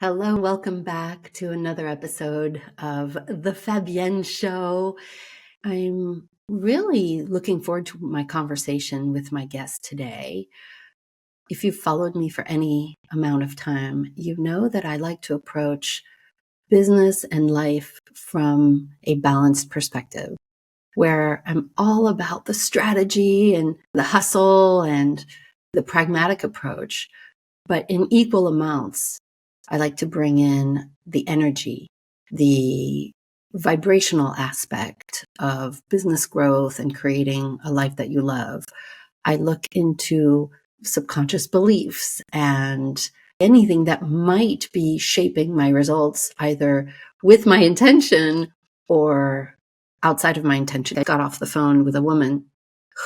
Hello, welcome back to another episode of the Fabienne Show. I'm really looking forward to my conversation with my guest today. If you've followed me for any amount of time, you know that I like to approach business and life from a balanced perspective, where I'm all about the strategy and the hustle and the pragmatic approach. But in equal amounts, I like to bring in the energy, the vibrational aspect of business growth and creating a life that you love. I look into subconscious beliefs and anything that might be shaping my results, either with my intention or outside of my intention. I got off the phone with a woman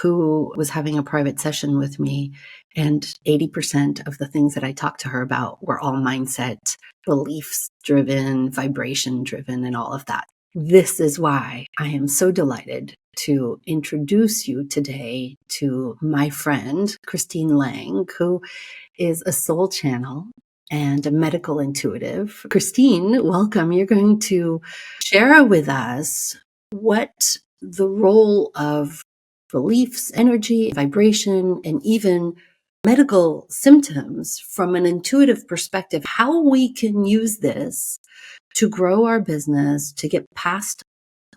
who was having a private session with me, and 80% of the things that I talked to her about were all mindset, beliefs driven, vibration driven, and all of that. This is why I am so delighted to introduce you today to my friend, Christine Lang, who is a soul channel and a medical intuitive. Christine, welcome. You're going to share with us what the role of beliefs, energy, vibration, and even medical symptoms from an intuitive perspective, how we can use this to grow our business, to get past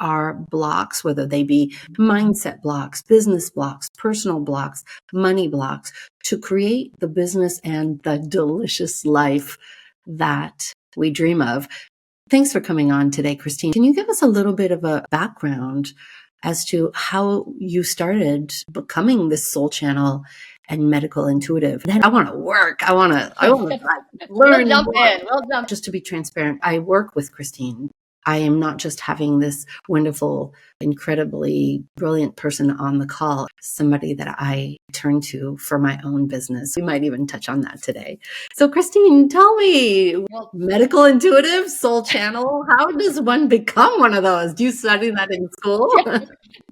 our blocks, whether they be mindset blocks, business blocks, personal blocks, money blocks, to create the business and the delicious life that we dream of. Thanks for coming on today, Christine. Can you give us a little bit of a background as to how you started becoming this soul channel and medical intuitive? Then I want to work. I want to learn. We'll jump in. Just to be transparent, I work with Christine. I am not just having this wonderful, incredibly brilliant person on the call, somebody that I turn to for my own business. We might even touch on that today. So Christine, tell me, medical intuitive, soul channel, how does one become one of those? Do you study that in school?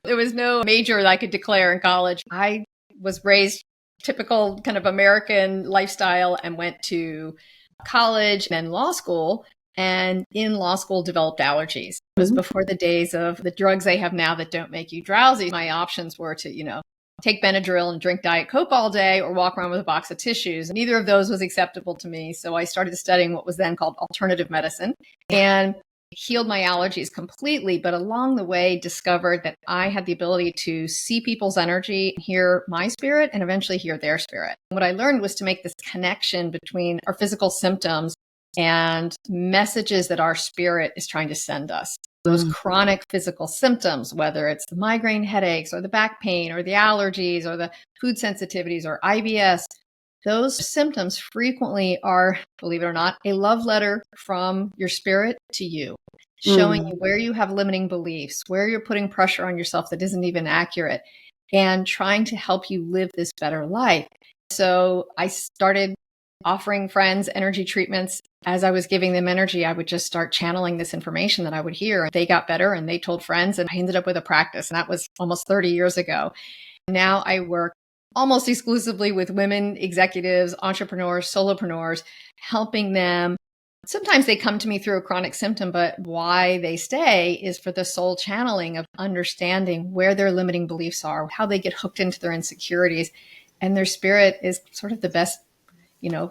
There was no major that I could declare in college. I was raised typical kind of American lifestyle and went to college and then law school. And in law school, developed allergies. It was before the days of the drugs they have now that don't make you drowsy. My options were to, take Benadryl and drink Diet Coke all day or walk around with a box of tissues. Neither of those was acceptable to me. So I started studying what was then called alternative medicine and healed my allergies completely. But along the way, discovered that I had the ability to see people's energy, hear my spirit, and eventually hear their spirit. What I learned was to make this connection between our physical symptoms and messages that our spirit is trying to send us. Those chronic physical symptoms, whether it's the migraine headaches or the back pain or the allergies or the food sensitivities or IBS, those symptoms frequently are, believe it or not, a love letter from your spirit to you, showing you where you have limiting beliefs, where you're putting pressure on yourself that isn't even accurate, and trying to help you live this better life. So I started offering friends energy treatments. As I was giving them energy, I would just start channeling this information that I would hear. They got better and they told friends, and I ended up with a practice. And that was almost 30 years ago. Now I work almost exclusively with women executives, entrepreneurs, solopreneurs, helping them. Sometimes they come to me through a chronic symptom, but why they stay is for the soul channeling of understanding where their limiting beliefs are, how they get hooked into their insecurities. And their spirit is sort of the best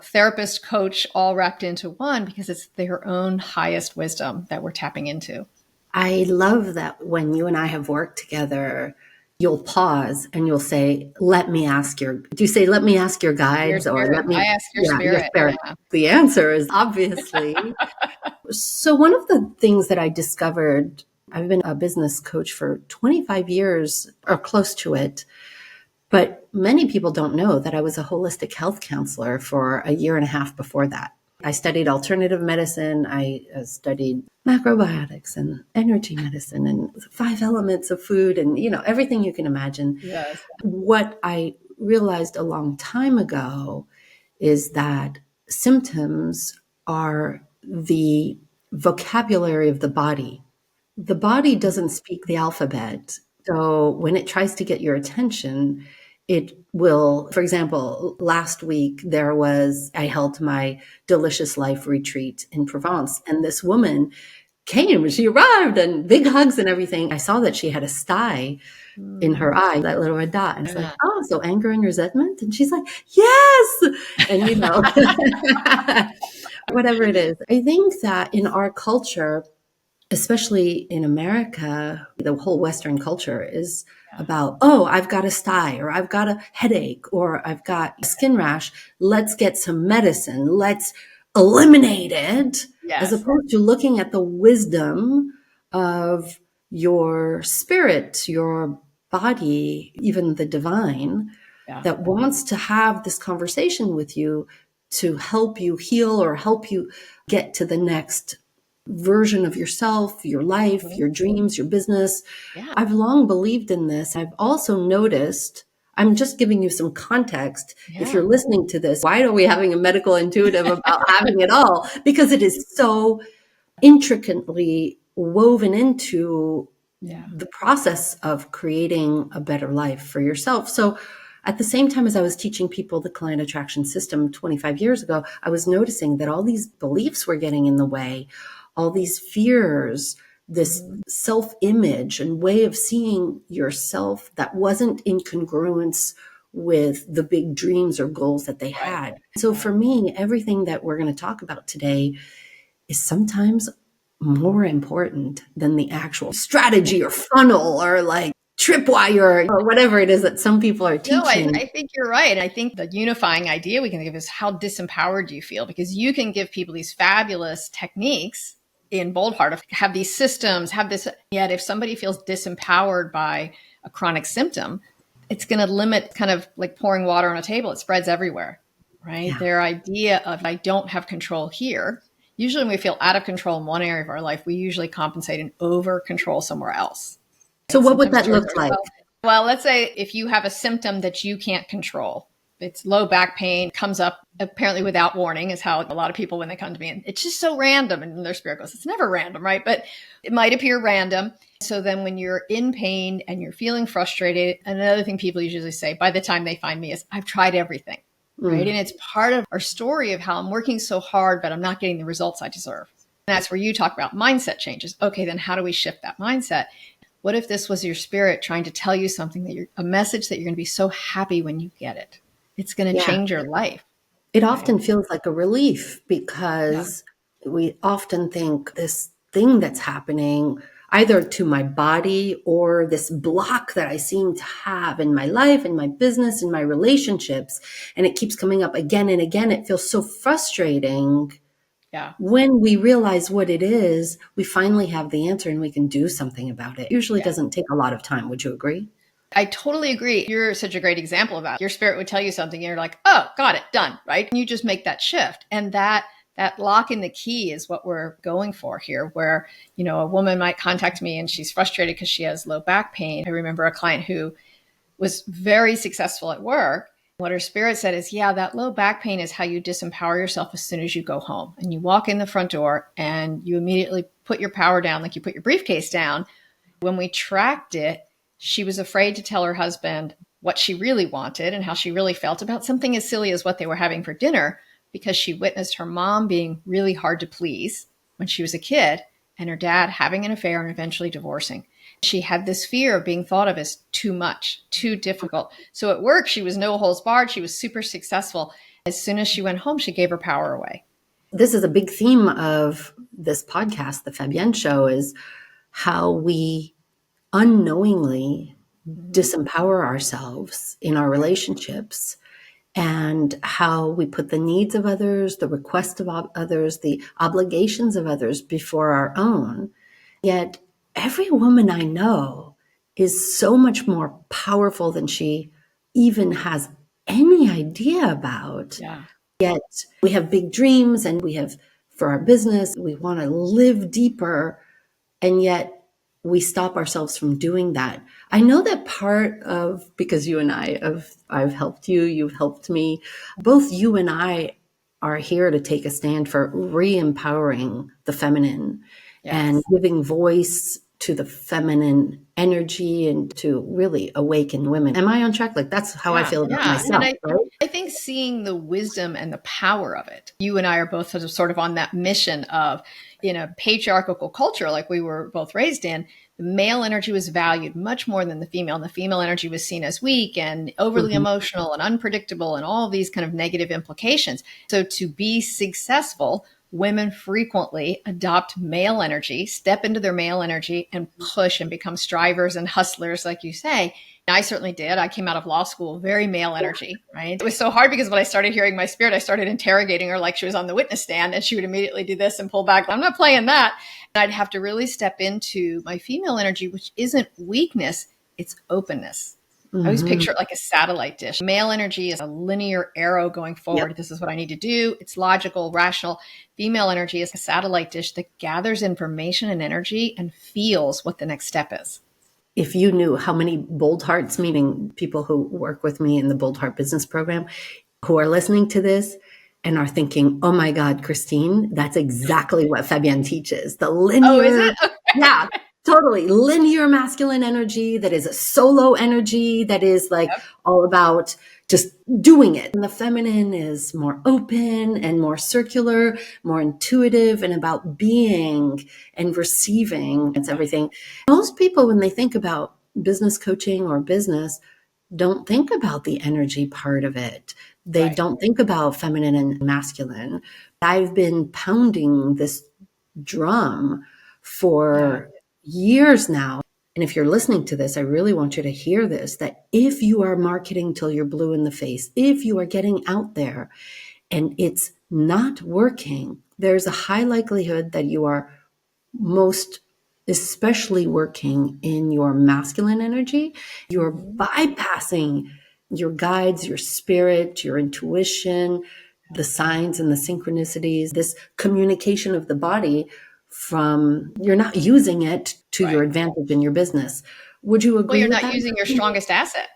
therapist, coach, all wrapped into one, because it's their own highest wisdom that we're tapping into. I love that when you and I have worked together, you'll pause and you'll say, let me ask your guides, or let me I ask your spirit. Yeah. The answer is obviously. So one of the things that I discovered, I've been a business coach for 25 years or close to it. But many people don't know that I was a holistic health counselor for a year and a half before that. I studied alternative medicine. I studied macrobiotics and energy medicine and 5 elements of food and, everything you can imagine. Yes. What I realized a long time ago is that symptoms are the vocabulary of the body. The body doesn't speak the alphabet. So when it tries to get your attention, it will, for example, last week I held my Delicious Life retreat in Provence, and this woman came, she arrived and big hugs and everything. I saw that she had a sty in her eye, that little red dot. And it's like, oh, so anger and resentment? And she's like, yes. And, whatever it is. I think that in our culture, especially in America, the whole Western culture is about, oh, I've got a sty, or I've got a headache, or I've got a skin rash. Let's get some medicine. Let's eliminate it. As opposed to looking at the wisdom of your spirit, your body, even the divine, that wants to have this conversation with you to help you heal or help you get to the next version of yourself, your life, your dreams, your business. I've long believed in this. I've also noticed, I'm just giving you some context. If you're listening to this, why are we having a medical intuitive about having it all? Because it is so intricately woven into the process of creating a better life for yourself. So at the same time as I was teaching people the client attraction system 25 years ago, I was noticing that all these beliefs were getting in the way, all these fears, this self-image and way of seeing yourself that wasn't in congruence with the big dreams or goals that they had. So for me, everything that we're going to talk about today is sometimes more important than the actual strategy or funnel or like tripwire or whatever it is that some people are teaching. No, I think you're right. And I think the unifying idea we can give is how disempowered do you feel? Because you can give people these fabulous techniques in Boldheart, have these systems, have this. Yet if somebody feels disempowered by a chronic symptom, it's going to limit, kind of like pouring water on a table. It spreads everywhere, right? Yeah. Their idea of, I don't have control here. Usually when we feel out of control in one area of our life, we usually compensate and over control somewhere else. So what would that look like? Well, let's say if you have a symptom that you can't control, it's low back pain, comes up apparently without warning, is how a lot of people, when they come to me, and it's just so random, and their spirit goes, it's never random, right? But it might appear random. So then when you're in pain and you're feeling frustrated, another thing people usually say by the time they find me is, I've tried everything, right? And it's part of our story of how I'm working so hard, but I'm not getting the results I deserve. And that's where you talk about mindset changes. Okay, then how do we shift that mindset? What if this was your spirit trying to tell you something, that a message that you're going to be so happy when you get it? It's going to change your life. It often feels like a relief because we often think this thing that's happening either to my body or this block that I seem to have in my life, in my business, in my relationships, and it keeps coming up again and again. It feels so frustrating. When we realize what it is, we finally have the answer and we can do something about it. It usually doesn't take a lot of time. Would you agree? I totally agree. You're such a great example of that. Your spirit would tell you something and you're like, oh, got it, done, right? And you just make that shift. And that lock in the key is what we're going for here, where, a woman might contact me and she's frustrated because she has low back pain. I remember a client who was very successful at work. What her spirit said is, that low back pain is how you disempower yourself as soon as you go home. And you walk in the front door and you immediately put your power down, like you put your briefcase down. When we tracked it, she was afraid to tell her husband what she really wanted and how she really felt about something as silly as what they were having for dinner, because she witnessed her mom being really hard to please when she was a kid and her dad having an affair and eventually divorcing. She had this fear of being thought of as too much, too difficult. So at work, she was no holds barred. She was super successful. As soon as she went home, she gave her power away. This is a big theme of this podcast, The Fabienne Show, is how we unknowingly disempower ourselves in our relationships, and how we put the needs of others, the requests of others, the obligations of others before our own. Yet every woman I know is so much more powerful than she even has any idea about. Yet we have big dreams and we have, for our business, we want to live deeper. And yet we stop ourselves from doing that. I know that part of, because you and I've helped you, you've helped me, both you and I are here to take a stand for re-empowering the feminine and giving voice to the feminine energy and to really awaken women. Am I on track? Like, that's how I feel about And myself, right? I think seeing the wisdom and the power of it. You and I are both sort of on that mission of, in a patriarchal culture like we were both raised in, the male energy was valued much more than the female. And the female energy was seen as weak and overly Mhm. emotional and unpredictable and all of these kind of negative implications. So to be successful, women frequently adopt male energy, step into their male energy and push and become strivers and hustlers, like you say. I certainly did. I came out of law school, very male energy, right? It was so hard because when I started hearing my spirit, I started interrogating her like she was on the witness stand, and she would immediately do this and pull back. I'm not playing that. And I'd have to really step into my female energy, which isn't weakness, it's openness. I always Mhm. picture it like a satellite dish. Male energy is a linear arrow going Yep. forward. This is what I need to do. It's logical, rational. Female energy is a satellite dish that gathers information and energy and feels what the next step is. If you knew how many Boldhearts, meaning people who work with me in the Boldheart business program, who are listening to this and are thinking, oh my God, Christine, that's exactly what Fabienne teaches. The Oh, is linear, it? yeah, totally linear masculine energy that is a solo energy that is like Yep. all about just doing it. And the feminine is more open and more circular, more intuitive and about being and receiving. It's everything. Most people, when they think about business coaching or business, don't think about the energy part of it. They Right. don't think about feminine and masculine. I've been pounding this drum Yeah. for years now. And if you're listening to this, I really want you to hear this, that if you are marketing till you're blue in the face, if you are getting out there and it's not working, there's a high likelihood that you are most especially working in your masculine energy. You're Mm-hmm. bypassing your guides, your spirit, your intuition, the signs and the synchronicities, this communication of the body from you're not using it to your Right. advantage in your business. Would you Well, agree you're with not that? using your strongest asset.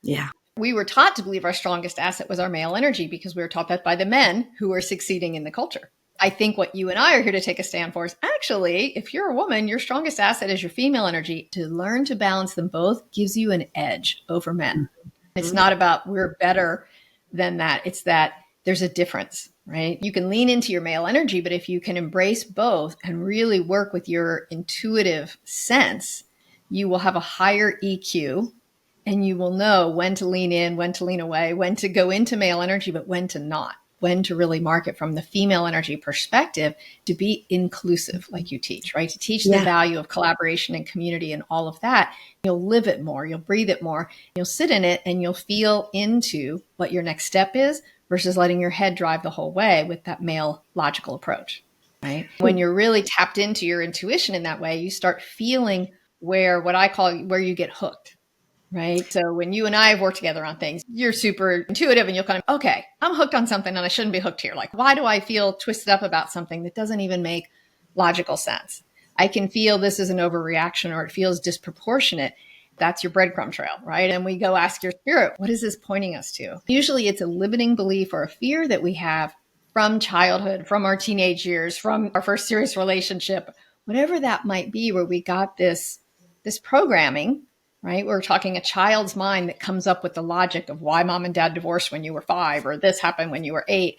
Yeah. We were taught to believe our strongest asset was our male energy because we were taught that by the men who were succeeding in the culture. I think what you and I are here to take a stand for is actually, if you're a woman, your strongest asset is your female energy. To learn to balance them both gives you an edge over men. It's Mhm. not about we're better than that. It's that there's a difference, right? You can lean into your male energy, but if you can embrace both and really work with your intuitive sense, you will have a higher EQ and you will know when to lean in, when to lean away, when to go into male energy, but when to not, when to really market from the female energy perspective to be inclusive, like you teach, right? To teach the Yeah. value of collaboration and community and all of that. You'll live it more, you'll breathe it more, you'll sit in it and you'll feel into what your next step is versus letting your head drive the whole way with that male logical approach, right? When you're really tapped into your intuition in that way, you start feeling where what I call where you get hooked, right? So when you and I have worked together on things, you're super intuitive and you'll kind of, okay, I'm hooked on something and I shouldn't be hooked here. Like, why do I feel twisted up about something that doesn't even make logical sense? I can feel this is an overreaction or it feels disproportionate. That's your breadcrumb trail, right? And we go ask your spirit, what is this pointing us to? Usually it's a limiting belief or a fear that we have from childhood, from our teenage years, from our first serious relationship, whatever that might be, where we got this programming, right? We're talking a child's mind that comes up with the logic of why mom and dad divorced when you were 5 or this happened when you were 8.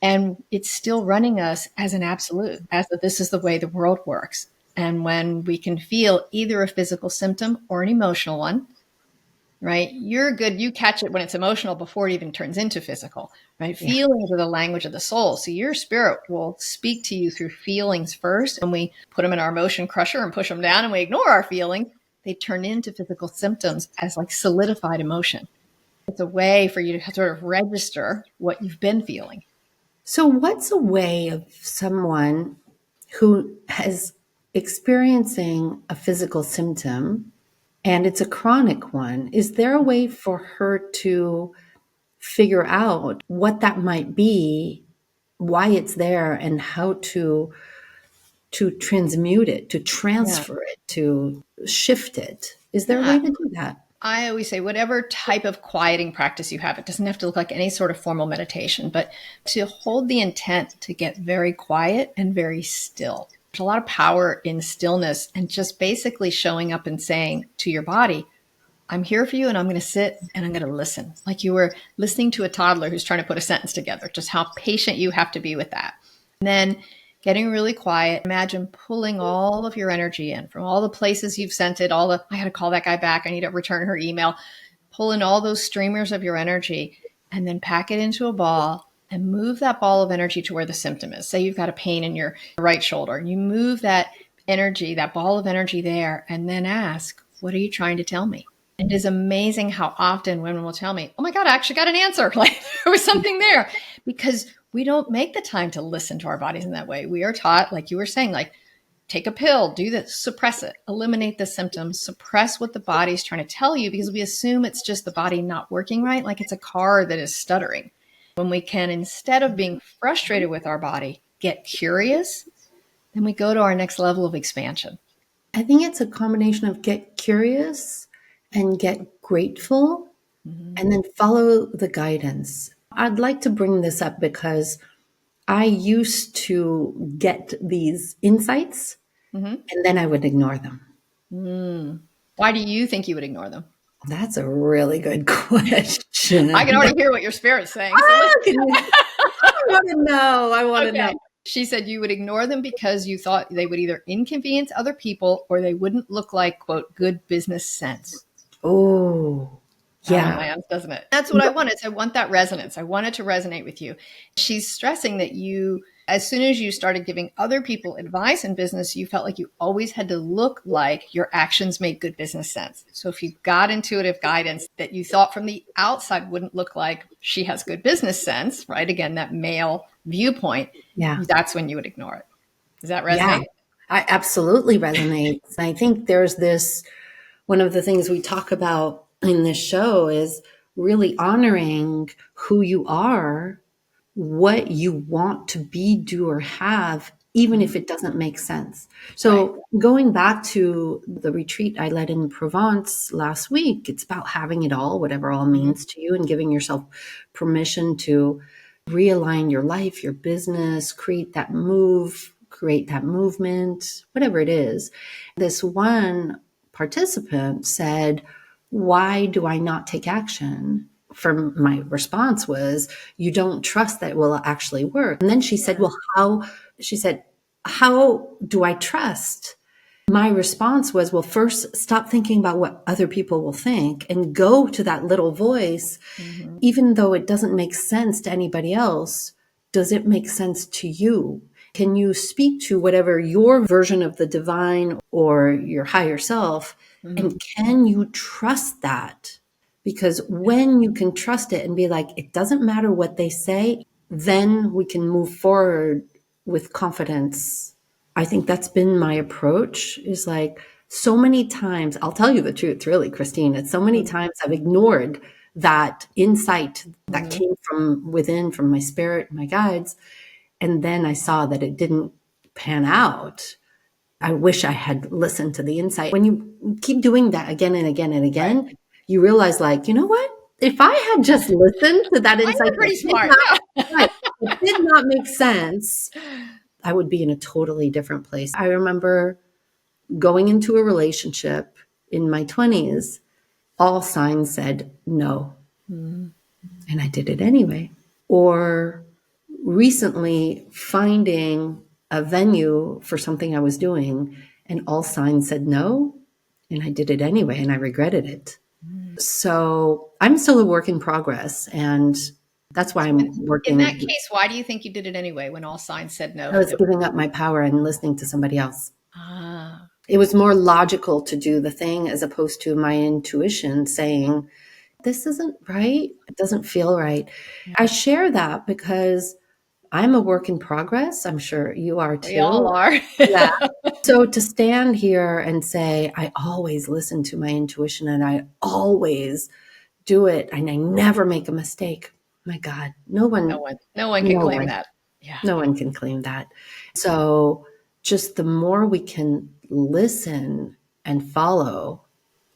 And it's still running us as an absolute, as that this is the way the world works. And when we can feel either a physical symptom or an emotional one, right? You're good. You catch it when it's emotional before it even turns into physical, right? Yeah. Feelings are the language of the soul. So your spirit will speak to you through feelings first. And we put them in our emotion crusher and push them down and we ignore our feelings. They turn into physical symptoms as like solidified emotion. It's a way for you to sort of register what you've been feeling. So, what's a way of someone who is experiencing a physical symptom and it's a chronic one? Is there a way for her to figure out what that might be, why it's there, and how to transmute it, to Yeah. transfer it, to shift it? Is there a Yeah. way to do that? I always say, whatever type of quieting practice you have, it doesn't have to look like any sort of formal meditation, but to hold the intent to get very quiet and very still. There's a lot of power in stillness and just basically showing up and saying to your body, I'm here for you and I'm going to sit and I'm going to listen. Like you were listening to a toddler who's trying to put a sentence together, just how patient you have to be with that. And then getting really quiet. Imagine pulling all of your energy in from all the places you've sent it, I got to call that guy back. I need to return her email. Pull in all those streamers of your energy and then pack it into a ball and move that ball of energy to where the symptom is. Say you've got a pain in your right shoulder and you move that energy, that ball of energy there, and then ask, what are you trying to tell me? It is amazing how often women will tell me, oh my God, I actually got an answer. Like there was something there, because we don't make the time to listen to our bodies in that way. We are taught, like you were saying, like take a pill, do this, suppress it, eliminate the symptoms, suppress what the body's trying to tell you, because we assume it's just the body not working right, like it's a car that is stuttering. When we can, instead of being frustrated with our body, get curious, then we go to our next level of expansion. I think it's a combination of get curious and get grateful, and then follow the guidance. I'd like to bring this up because I used to get these insights and then I would ignore them. Why do you think you would ignore them? That's a really good question. I can already hear what your spirit's saying. So I want to know. I want to okay. know. She said you would ignore them because you thought they would either inconvenience other people or they wouldn't look like, quote, good business sense. Oh, yeah. Lands, doesn't it? That's what I wanted. So I want that resonance. I want it to resonate with you. She's stressing that you, as soon as you started giving other people advice in business, you felt like you always had to look like your actions made good business sense. So if you got intuitive guidance that you thought from the outside wouldn't look like she has good business sense, right? Again, that male viewpoint, that's when you would ignore it. Does that resonate? Yeah, I absolutely resonates. I think there's this, one of the things we talk about in this show is really honoring who you are, what you want to be, do, or have, even if it doesn't make sense. So going back to the retreat I led in Provence last week, it's about having it all, whatever all means to you, and giving yourself permission to realign your life, your business, create that move, create that movement, whatever it is. This one participant said, why do I not take action? From my response was, you don't trust that it will actually work. And then she said, well, how do I trust? My response was, well, first stop thinking about what other people will think and go to that little voice. Even though it doesn't make sense to anybody else, does it make sense to you? Can you speak to whatever your version of the divine or your higher self? And can you trust that? Because when you can trust it and be like, it doesn't matter what they say, then we can move forward with confidence. I think that's been my approach, is like, so many times, I'll tell you the truth, really, Christine, it's so many times I've ignored that insight that came from within, from my spirit, my guides. And then I saw that it didn't pan out. I wish I had listened to the insight. When you keep doing that again and again and again, you realize, like, you know what? If I had just listened to that insight, pretty smart. It did not make sense, I would be in a totally different place. I remember going into a relationship in my 20s, all signs said no. And I did it anyway. Or recently finding a venue for something I was doing, and all signs said no, and I did it anyway, and I regretted it. So I'm still a work in progress, and that's why I'm working. In that case, why do you think you did it anyway when all signs said no? I was giving up my power and listening to somebody else. It was more logical to do the thing as opposed to my intuition saying, this isn't right. It doesn't feel right. I share that because I'm a work in progress. I'm sure you are too. We all are. Yeah. So to stand here and say, I always listen to my intuition and I always do it and I never make a mistake. My God, no one can claim that. Yeah. No one can claim that. So just the more we can listen and follow,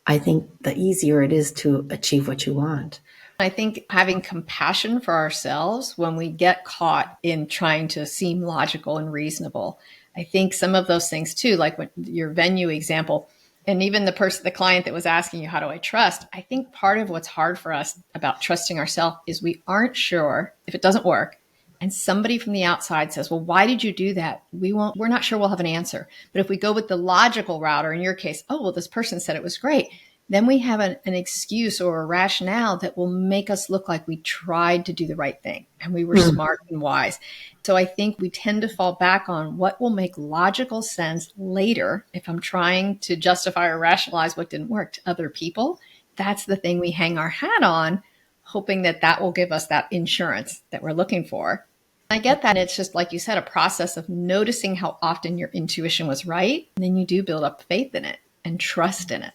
I think the easier it is to achieve what you want. I think having compassion for ourselves when we get caught in trying to seem logical and reasonable, I think some of those things too, like when your venue example, and even the client that was asking you, how do I trust? I think part of what's hard for us about trusting ourselves is we aren't sure if it doesn't work. And somebody from the outside says, well, why did you do that? We're not sure we'll have an answer. But if we go with the logical route, or in your case, oh, well, this person said it was great, then we have an excuse or a rationale that will make us look like we tried to do the right thing and we were smart and wise. So I think we tend to fall back on what will make logical sense later if I'm trying to justify or rationalize what didn't work to other people. That's the thing we hang our hat on, hoping that that will give us that insurance that we're looking for. I get that. It's just, like you said, a process of noticing how often your intuition was right. And then you do build up faith in it and trust in it.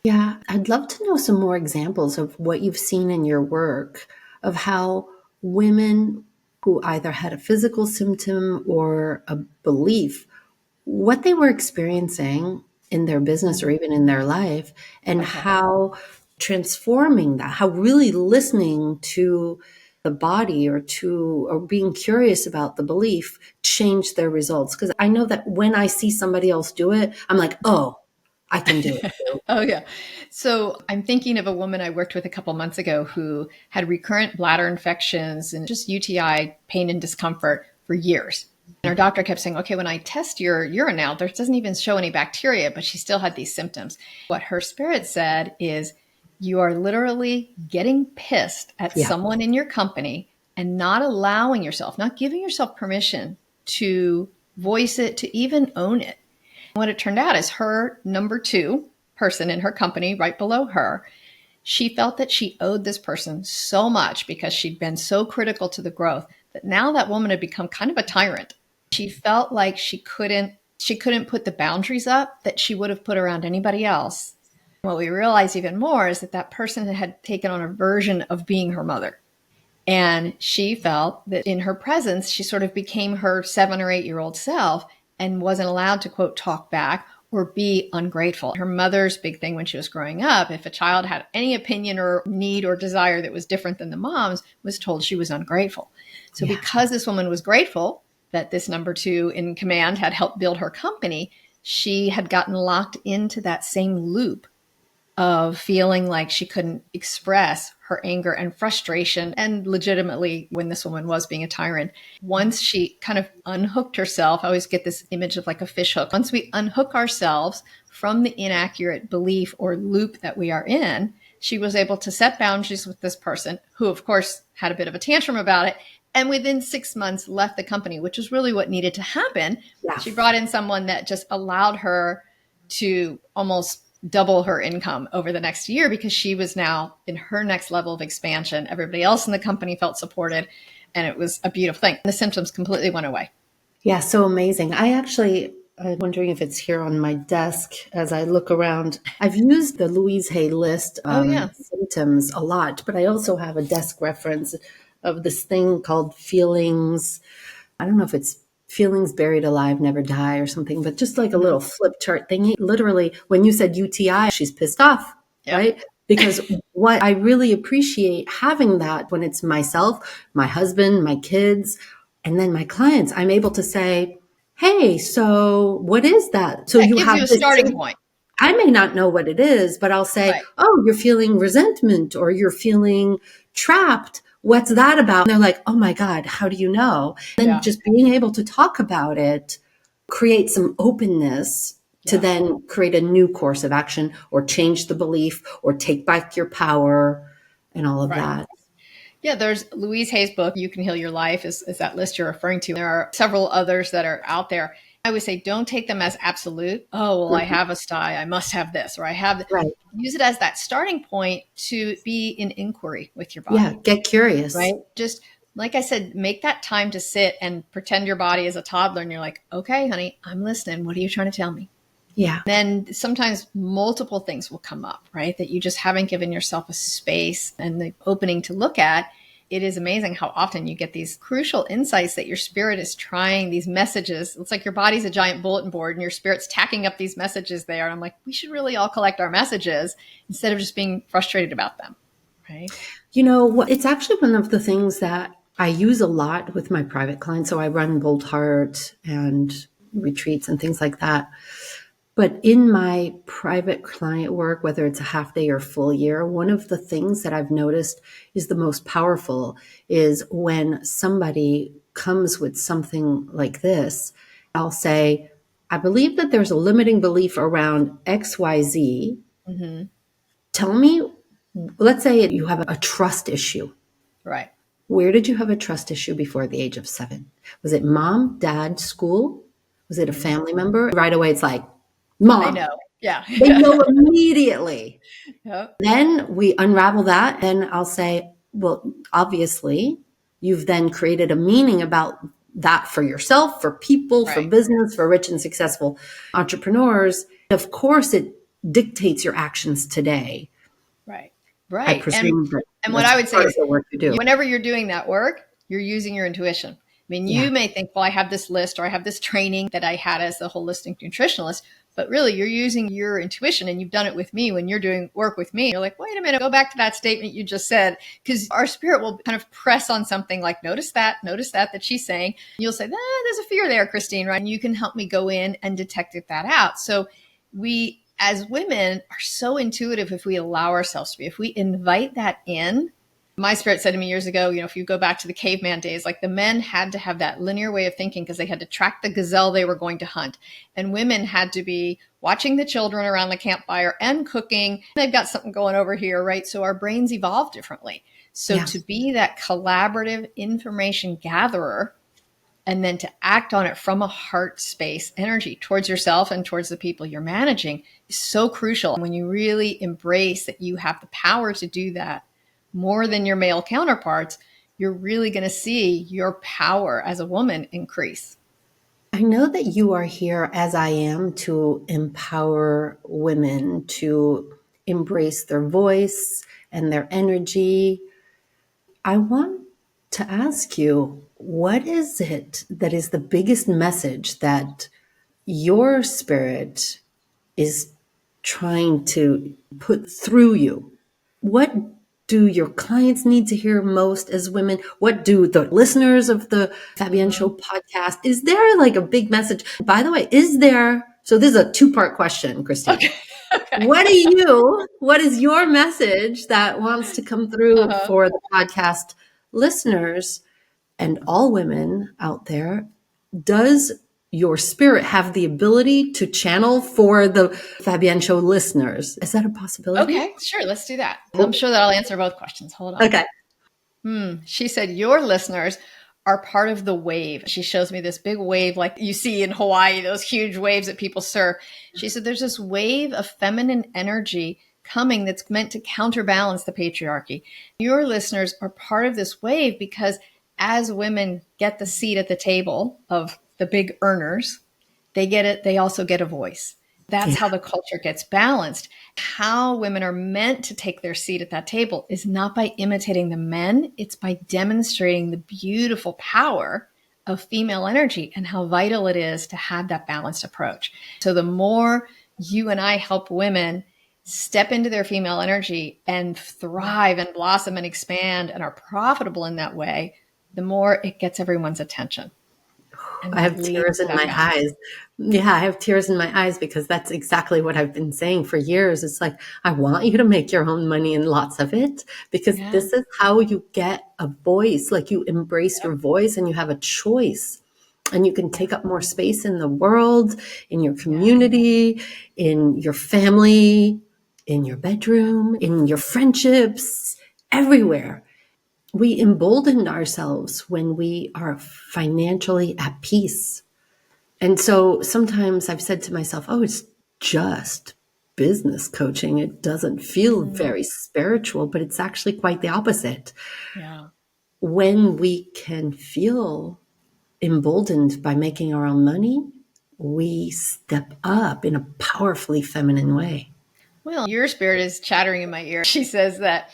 Yeah, I'd love to know some more examples of what you've seen in your work of how women who either had a physical symptom or a belief, what they were experiencing in their business or even in their life, and Okay. how transforming that, how really listening to the body or being curious about the belief changed their results. Because I know that when I see somebody else do it, I'm like, oh, I can do it too. Oh, yeah. So I'm thinking of a woman I worked with a couple months ago who had recurrent bladder infections and just UTI pain and discomfort for years. And her doctor kept saying, okay, when I test your urine now, there doesn't even show any bacteria, but she still had these symptoms. What her spirit said is, you are literally getting pissed at Yeah. someone in your company and not allowing yourself, not giving yourself permission to voice it, to even own it. What it turned out is her number two person in her company, right below her, she felt that she owed this person so much because she'd been so critical to the growth that now that woman had become kind of a tyrant. She felt like she couldn't put the boundaries up that she would have put around anybody else. What we realized even more is that that person had taken on a version of being her mother. And she felt that in her presence, she sort of became her 7 or 8 year old self and wasn't allowed to, quote, talk back or be ungrateful. Her mother's big thing when she was growing up, if a child had any opinion or need or desire that was different than the mom's, was told she was ungrateful. So Yeah. because this woman was grateful that this number two in command had helped build her company, she had gotten locked into that same loop of feeling like she couldn't express her anger and frustration, and legitimately when this woman was being a tyrant. Once she kind of unhooked herself, I always get this image of like a fish hook. Once we unhook ourselves from the inaccurate belief or loop that we are in, she was able to set boundaries with this person who, of course, had a bit of a tantrum about it. And within 6 months left the company, which is really what needed to happen. Yeah. She brought in someone that just allowed her to almost double her income over the next year because she was now in her next level of expansion. Everybody else in the company felt supported, and it was a beautiful thing. The symptoms completely went away. Yeah, so amazing. I'm wondering if it's here on my desk as I look around. I've used the Louise Hay list Oh, yeah. symptoms a lot, but I also have a desk reference of this thing called feelings. I don't know if it's feelings buried alive never die or something, but just like a little flip chart thingy. Literally, when you said UTI, she's pissed off, Yep. right? Because what I really appreciate having that when it's myself, my husband, my kids, and then my clients, I'm able to say, hey, so what is that? So Yeah, it you gives have you a this, starting point. I may not know what it is, but I'll say, Right. oh, you're feeling resentment or you're feeling trapped. What's that about? And they're like, oh my God, how do you know? Then Yeah. just being able to talk about it creates some openness to Yeah. then create a new course of action or change the belief or take back your power and all of Right. that. Yeah, there's Louise Hay's book, You Can Heal Your Life, is that list you're referring to. There are several others that are out there. I would say don't take them as absolute. Oh, well, I Mhm. have a sty. I must have this, or I have. Right. Use it as that starting point to be in inquiry with your Yeah. body, Get curious. right? Just like I said, make that time to sit and pretend your body is a toddler and you're like, okay, honey, I'm listening. What are you trying to tell me? Yeah. Then sometimes multiple things will come up, right? That you just haven't given yourself a space and the opening to look at. It is amazing how often you get these crucial insights that your spirit is trying these messages. It's like your body's a giant bulletin board and your spirit's tacking up these messages there. And I'm like, we should really all collect our messages instead of just being frustrated about them, right? It's actually one of the things that I use a lot with my private clients. So I run Boldheart and retreats and things like that. But in my private client work, whether it's a half day or full year, one of the things that I've noticed is the most powerful is when somebody comes with something like this, I'll say, I believe that there's a limiting belief around XYZ. Mm-hmm. Tell me, let's say you have a trust issue. Right. Where did you have a trust issue before the age of 7? Was it mom, dad, school? Was it a Mm-hmm. family member? Right away, it's like, They mom. know. Yeah. They know immediately. Yep. Then we unravel that, and I'll say, well, obviously, you've then created a meaning about that for yourself, for people, for Right. business, for rich and successful entrepreneurs. Of course, it dictates your actions today. Right. I Right. presume that And what that's I would say part of is the work you do. whenever you're doing that work, you're using your intuition. I mean, Yeah. you may think, well, I have this list or I have this training that I had as the holistic nutritionalist, but really you're using your intuition, and you've done it with me when you're doing work with me. You're like, wait a minute, go back to that statement you just said, because our spirit will kind of press on something like, notice that she's saying. You'll say, there's a fear there, Christine, right? And you can help me go in and detect that out. So we, as women, are so intuitive if we allow ourselves to be, if we invite that in. My spirit said to me years ago, if you go back to the caveman days, like the men had to have that linear way of thinking because they had to track the gazelle they were going to hunt. And women had to be watching the children around the campfire and cooking. They've got something going over here, right? So our brains evolved differently. So Yeah. to be that collaborative information gatherer and then to act on it from a heart space energy towards yourself and towards the people you're managing is so crucial. When you really embrace that you have the power to do that more than your male counterparts, you're really going to see your power as a woman increase. I know that you are here, as I am, to empower women to embrace their voice and their energy. I want to ask you, what is it that is the biggest message that your spirit is trying to put through you? What do your clients need to hear most as women? What do the listeners of the Fabienne Mm-hmm. Show podcast? Is there like a big message? By the way, is there? So this is a two-part question, Christine. Okay. Okay. What is your message that wants to come through Uh-huh. for the podcast listeners and all women out there? Does your spirit have the ability to channel for the Fabienne Show listeners? Is that a possibility? Okay, sure. Let's do that. I'm Cool. sure that I'll answer both questions. Hold on. Okay. She said, your listeners are part of the wave. She shows me this big wave like you see in Hawaii, those huge waves that people surf. She said, there's this wave of feminine energy coming that's meant to counterbalance the patriarchy. Your listeners are part of this wave because as women get the seat at the table of the big earners, they get it. They also get a voice. That's Yeah. how the culture gets balanced. How women are meant to take their seat at that table is not by imitating the men. It's by demonstrating the beautiful power of female energy and how vital it is to have that balanced approach. So the more you and I help women step into their female energy and thrive and blossom and expand and are profitable in that way, the more it gets everyone's attention. And I that have leads tears to in that my balance. eyes. Yeah, I have tears in my eyes because that's exactly what I've been saying for years. It's like, I want you to make your own money and lots of it because Yeah. this is how you get a voice. Like you embrace your voice and you have a choice and you can take up more space in the world, in your Yeah. community, in your family, in your bedroom, in your friendships, everywhere. We embolden ourselves when we are financially at peace. And so sometimes I've said to myself, oh, it's just business coaching. It doesn't feel Mm, very spiritual, but it's actually quite the opposite. yeah. When we can feel emboldened by making our own money, we step up in a powerfully feminine way. Well, your spirit is chattering in my ear. She says that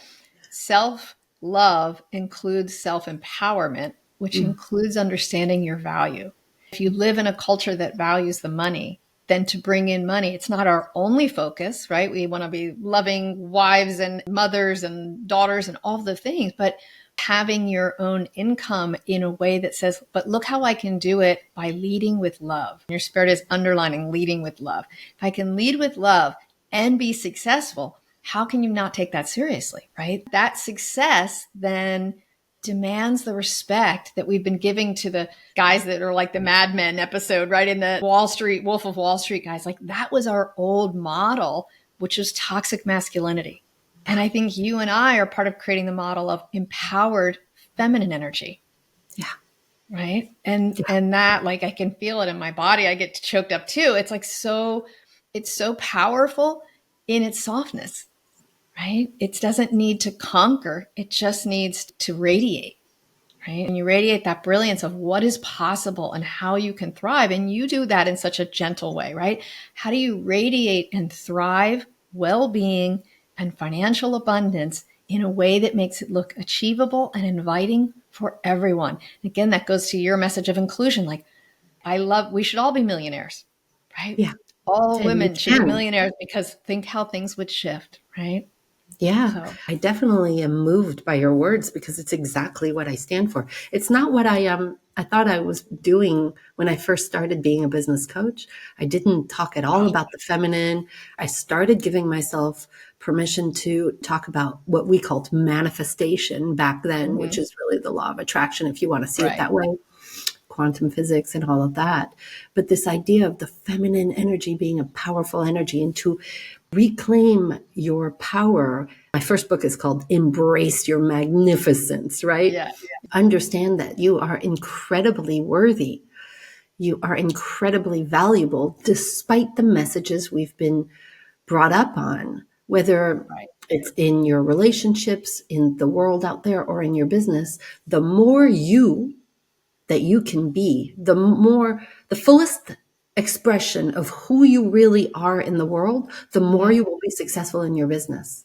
self love includes self empowerment, which Mm. includes understanding your value. If you live in a culture that values the money, then to bring in money, it's not our only focus, right? We want to be loving wives and mothers and daughters and all the things, but having your own income in a way that says, but look how I can do it by leading with love. Your spirit is underlining leading with love. If I can lead with love and be successful, how can you not take that seriously, right? That success then demands the respect that we've been giving to the guys that are like the Mad Men episode, right? In the Wall Street, Wolf of Wall Street guys, like that was our old model, which was toxic masculinity. And I think you and I are part of creating the model of empowered feminine energy. Yeah. Right. And that, like, I can feel it in my body. I get choked up too. It's like, it's so powerful in its softness, right? It doesn't need to conquer. It just needs to radiate, right? And you radiate that brilliance of what is possible and how you can thrive. And you do that in such a gentle way, right? How do you radiate and thrive well-being and financial abundance in a way that makes it look achievable and inviting for everyone? Again, that goes to your message of inclusion. Like, we should all be millionaires, right? Yeah. All And you women should be can. millionaires, because think how things would shift, right? Yeah, So, I definitely am moved by your words because it's exactly what I stand for. It's not what I thought I was doing when I first started being a business coach. I didn't talk at all about the feminine. I started giving myself permission to talk about what we called manifestation back then, which is really the law of attraction, if you want to see it right. that way, quantum physics and all of that. But this idea of the feminine energy being a powerful energy, and to reclaim your power. My first book is called Embrace Your Magnificence, right? Yeah. Understand that you are incredibly worthy. You are incredibly valuable, despite the messages we've been brought up on, whether Right. it's in your relationships, in the world out there, or in your business. The more you that you can be, the fullest expression of who you really are in the world, the more you will be successful in your business.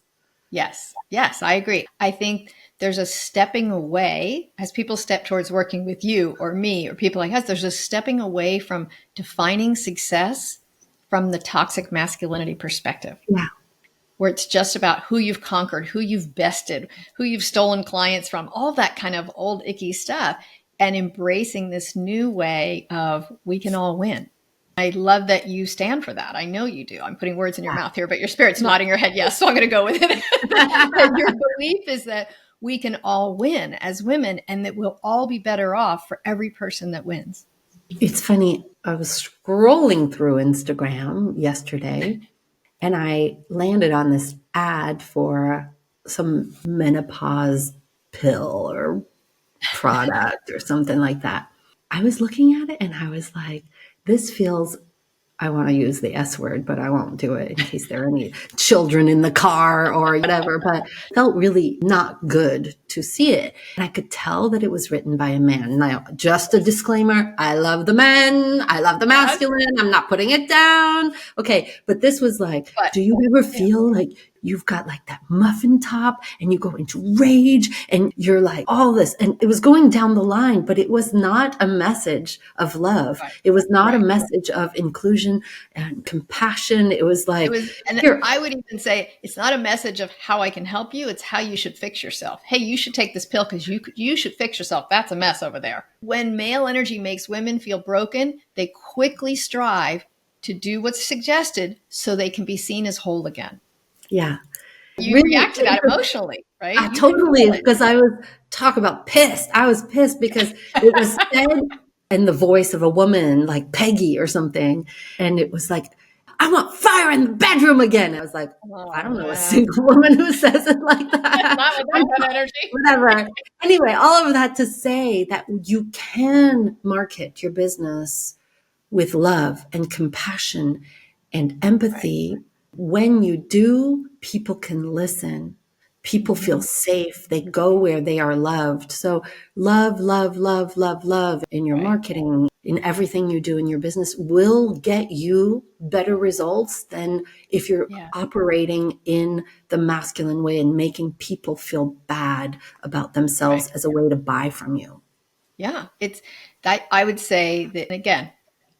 Yes. Yes, I agree. I think there's a stepping away as people step towards working with you or me or people like us. There's a stepping away from defining success from the toxic masculinity perspective, Yeah. where it's just about who you've conquered, who you've bested, who you've stolen clients from, all that kind of old icky stuff, and embracing this new way of we can all win. I love that you stand for that. I know you do. I'm putting words in your mouth here, but your spirit's nodding your head yes, so I'm going to go with it. And your belief is that we can all win as women, and that we'll all be better off for every person that wins. It's funny. I was scrolling through Instagram yesterday and I landed on this ad for some menopause pill or product or something like that. I was looking at it and I was like, this feels, I want to use the S word, but I won't do it in case there are any children in the car or whatever, but felt really not good to see it. And I could tell that it was written by a man. Now, just a disclaimer, I love the men, I love the Yes. masculine, I'm not putting it down. Okay, but this was like, But do you ever feel like you've got like that muffin top and you go into rage and you're like all this, and it was going down the line, but it was not a message of love. right, It was not a right. message of inclusion and compassion. It was like, It was, and here, I would even say it's not a message of how I can help you. It's how you should fix yourself. Hey, you should take this pill because you should fix yourself. That's a mess over there. When male energy makes women feel broken, they quickly strive to do what's suggested so they can be seen as whole again. yeah. You Really, react to that emotionally, right? I You can totally, feel it. because I was talk about pissed. I was pissed because it was said in the voice of a woman like Peggy or something. And it was like, I want fire in the bedroom again. I was like, I Oh, don't know a wow. single woman who says it like that. Not with that kind of energy. Whatever. Anyway, all of that to say that you can market your business with love and compassion and Right. empathy. When you do, people can listen. People feel Mhm. safe. They go where they are loved. So love, love, love, love, love in your Right. marketing, in everything you do in your business will get you better results than if you're Yeah. operating in the masculine way and making people feel bad about Right. themselves as a way to buy from you. Yeah. It's that I would say that again,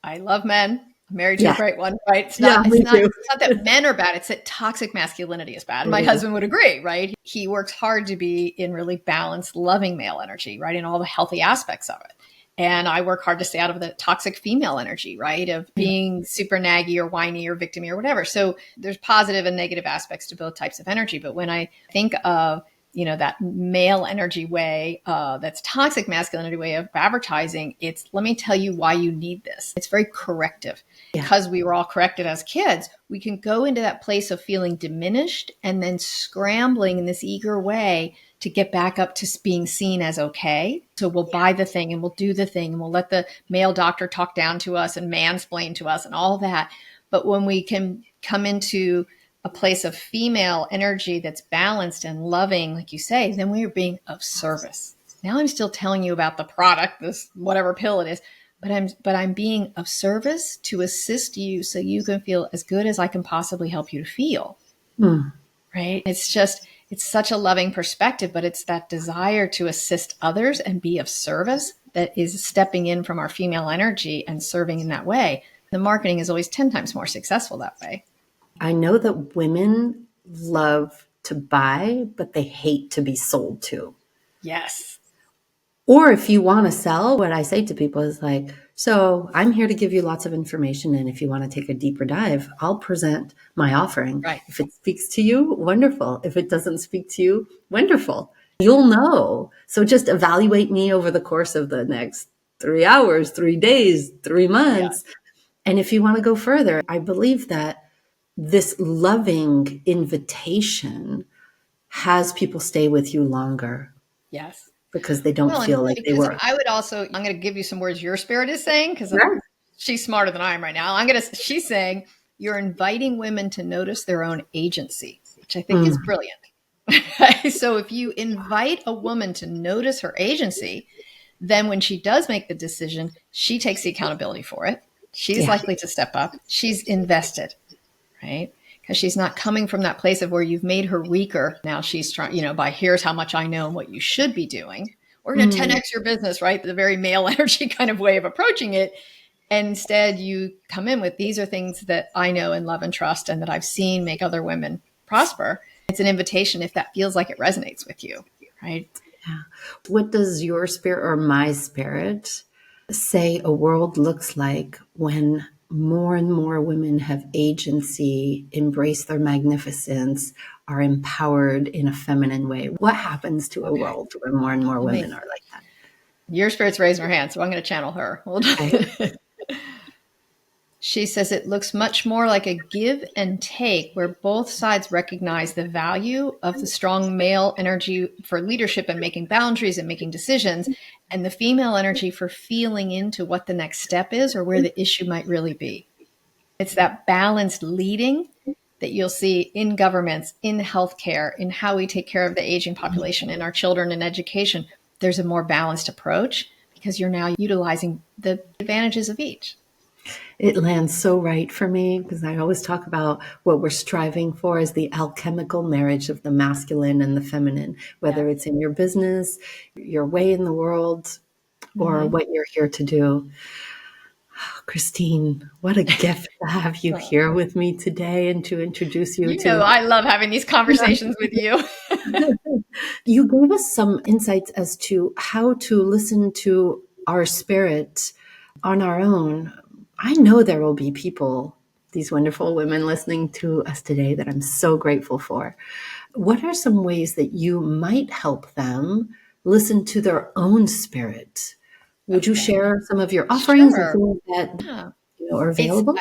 I love men. married to a Yeah. great one, right? It's Yeah, not, it's me not, too. it's not that men are bad. It's that toxic masculinity is bad. My Yeah. husband would agree, right? He works hard to be in really balanced, loving male energy, right? In all the healthy aspects of it. And I work hard to stay out of the toxic female energy, right? Of being super naggy or whiny or victimy or whatever. So there's positive and negative aspects to both types of energy. But when I think of, that male energy way, that's toxic masculinity way of advertising, it's, let me tell you why you need this. It's very corrective. Yeah. Because we were all corrected as kids, we can go into that place of feeling diminished and then scrambling in this eager way to get back up to being seen as okay. So we'll buy the thing and we'll do the thing and we'll let the male doctor talk down to us and mansplain to us and all that. But when we can come into a place of female energy that's balanced and loving, like you say, then we are being of service. Now I'm still telling you about the product, this whatever pill it is, but I'm being of service to assist you so you can feel as good as I can possibly help you to feel. Right? It's such a loving perspective, but it's that desire to assist others and be of service that is stepping in from our female energy and serving in that way. The marketing is always 10 times more successful that way. I know that women love to buy, but they hate to be sold to. Yes. Or if you want to sell, what I say to people is like, so I'm here to give you lots of information. And if you want to take a deeper dive, I'll present my offering. Right. If it speaks to you, wonderful. If it doesn't speak to you, wonderful. You'll know. So just evaluate me over the course of the next 3 hours, 3 days, 3 months. Yeah. And if you want to go further, I believe that this loving invitation has people stay with you longer Yes. because they don't Well, and feel like they because were. I would also, I'm going to give you some words your spirit is saying, because Yeah. she's smarter than I am right now. She's saying you're inviting women to notice their own agency, which I think is brilliant. So if you invite a woman to notice her agency, then when she does make the decision, she takes the accountability for it. She's Yeah. likely to step up. She's invested, right? Because she's not coming from that place of where you've made her weaker. Now she's trying, by here's how much I know and what you should be doing. We're going to 10x your business, right? The very male energy kind of way of approaching it. And instead you come in with, these are things that I know and love and trust and that I've seen make other women prosper. It's an invitation if that feels like it resonates with you, right? Yeah. What does your spirit or my spirit say a world looks like when more and more women have agency, embrace their magnificence, are empowered in a feminine way? What happens to a world where more and more women are like that? Your spirit's raising her hand, so I'm going to channel her. Okay. She says it looks much more like a give and take where both sides recognize the value of the strong male energy for leadership and making boundaries and making decisions, and the female energy for feeling into what the next step is or where the issue might really be. It's that balanced leading that you'll see in governments, in healthcare, in how we take care of the aging population, in our children, in education. There's a more balanced approach because you're now utilizing the advantages of each. It lands so right for me because I always talk about what we're striving for is the alchemical marriage of the masculine and the feminine, whether it's in your business, your way in the world, or what you're here to do. Oh, Christine, what a gift to have you here with me today and to introduce you to. I love having these conversations with you. You gave us some insights as to how to listen to our spirit on our own. I know there will be people, these wonderful women listening to us today that I'm so grateful for. What are some ways that you might help them listen to their own spirit? Would you share some of your offerings and Sure. things that are available?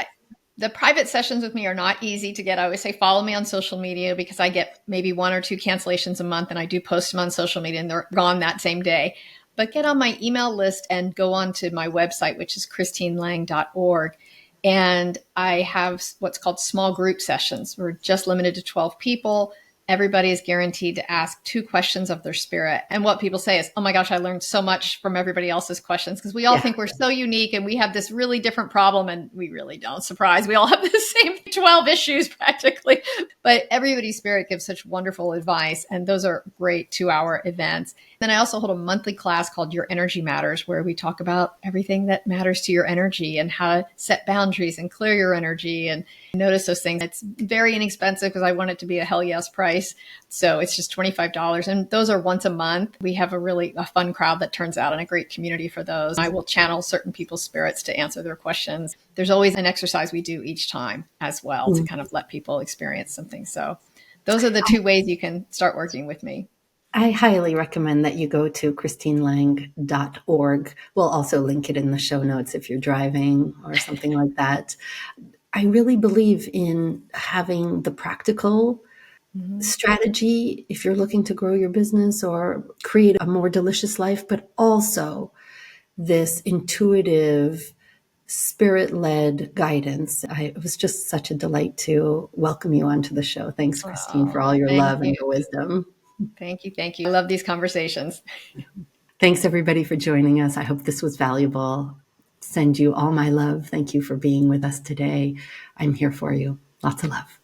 The private sessions with me are not easy to get. I always say follow me on social media because I get maybe 1 or 2 cancellations a month and I do post them on social media and they're gone that same day. But get on my email list and go on to my website, which is christinelang.org. And I have what's called small group sessions. We're just limited to 12 people. Everybody is guaranteed to ask 2 questions of their spirit. And what people say is, oh my gosh, I learned so much from everybody else's questions because we all think we're so unique and we have this really different problem and we really don't. Surprise. We all have the same 12 issues practically. But everybody's spirit gives such wonderful advice. And those are great 2-hour events. Then I also hold a monthly class called Your Energy Matters, where we talk about everything that matters to your energy and how to set boundaries and clear your energy and notice those things. It's very inexpensive because I want it to be a hell yes price. So it's just $25. And those are once a month. We have a fun crowd that turns out and a great community for those. I will channel certain people's spirits to answer their questions. There's always an exercise we do each time as well to kind of let people experience something. So those are the two ways you can start working with me. I highly recommend that you go to christinelang.org. We'll also link it in the show notes if you're driving or something like that. I really believe in having the practical strategy if you're looking to grow your business or create a more delicious life, but also this intuitive, spirit-led guidance. It was just such a delight to welcome you onto the show. Thanks, Christine, for all your Thank love and you. your wisdom. Thank you. Thank you. I love these conversations. Thanks, everybody, for joining us. I hope this was valuable. Send you all my love. Thank you for being with us today. I'm here for you. Lots of love.